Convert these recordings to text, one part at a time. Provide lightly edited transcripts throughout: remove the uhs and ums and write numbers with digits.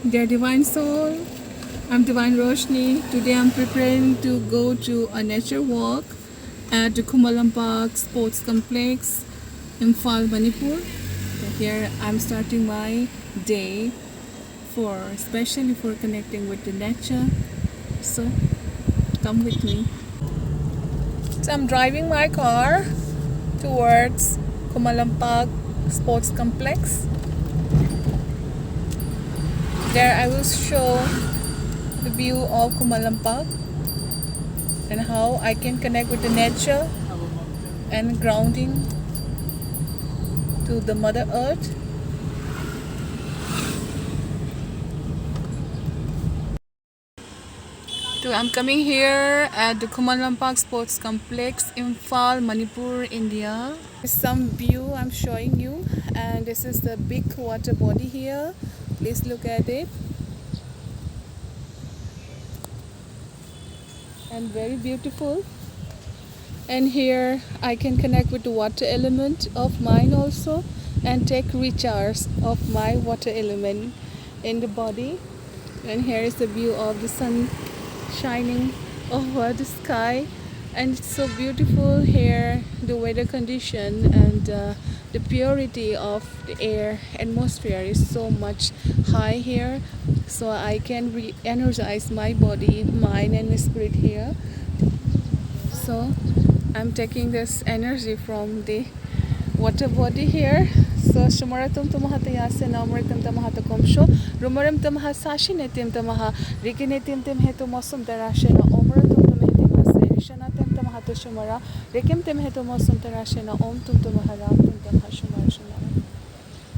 Dear Divine Soul, I'm Divine Roshni. Today I'm preparing to go to a nature walk at the Kumalampak Sports Complex, Imphal, Manipur. Here I'm starting my day especially for connecting with the nature. So come with me. So I'm driving my car towards Kumalampak Sports Complex. There I will show the view of Kumalampak and how I can connect with the nature and grounding to the Mother Earth. So I'm coming here at the Kumalampak Sports Complex, Imphal, Manipur, India. There's some view I'm showing you, and this is the big water body here. Please look at it. And very beautiful. And here I can connect with the water element of mine also and take recharge of my water element in the body. And here is the view of the sun shining over the sky, and it's so beautiful here. The weather condition and the purity of the air atmosphere is so much high here, so I can re-energize my body, mind and spirit here. So I'm taking this energy from the water body here. So shumaratum tamahata yase namaratum tamahata komsho rumaram tamaha sashi netim tamaha rikinetim tem hetu mosum tarashena omratum tamhetim hase rishana tem tamahato shumara rikim tem hetu mosum tarashena om tum tamaharam tum tamaha shumara shumara.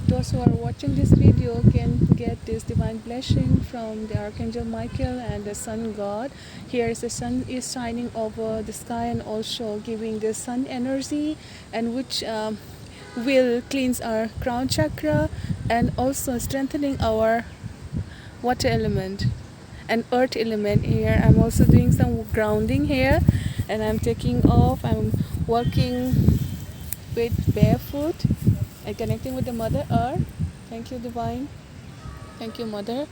Those who are watching this video can get this divine blessing from the Archangel Michael and the Sun God. Here the sun is shining over the sky and also giving the sun energy, and which will cleanse our crown chakra and also strengthening our water element and earth element. Here I'm also doing some grounding here, and I'm taking off. I'm walking with barefoot and connecting with the Mother Earth. Thank you, Divine. Thank you, Mother.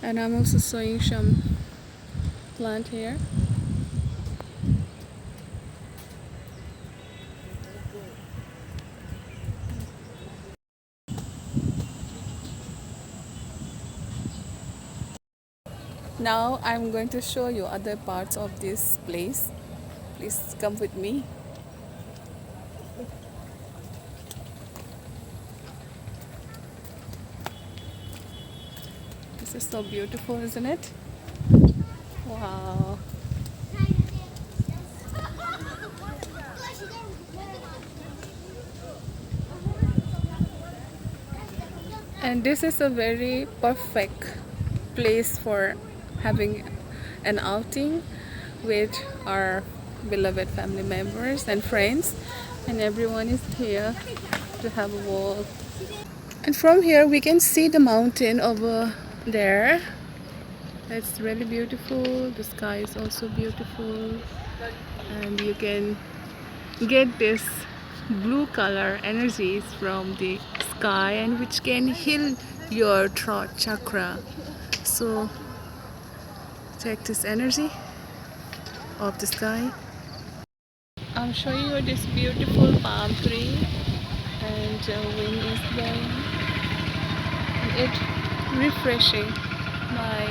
And I'm also sowing some plant here. Now I'm going to show you other parts of this place. Please come with me. This is so beautiful, isn't it? Wow. And this is a very perfect place for having an outing with our beloved family members and friends, and everyone is here to have a walk. And from here we can see the mountain over there. It's really beautiful. The sky is also beautiful, and you can get this blue color energies from the sky, and which can heal your throat chakra. So check this energy of the sky. I'm showing you this beautiful palm tree, and wind is blowing, and it refreshing my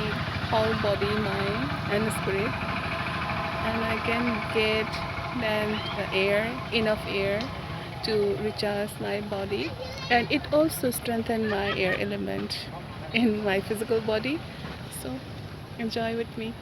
whole body, mind and spirit, and I can get then enough air to recharge my body, and it also strengthens my air element in my physical body. So enjoy with me.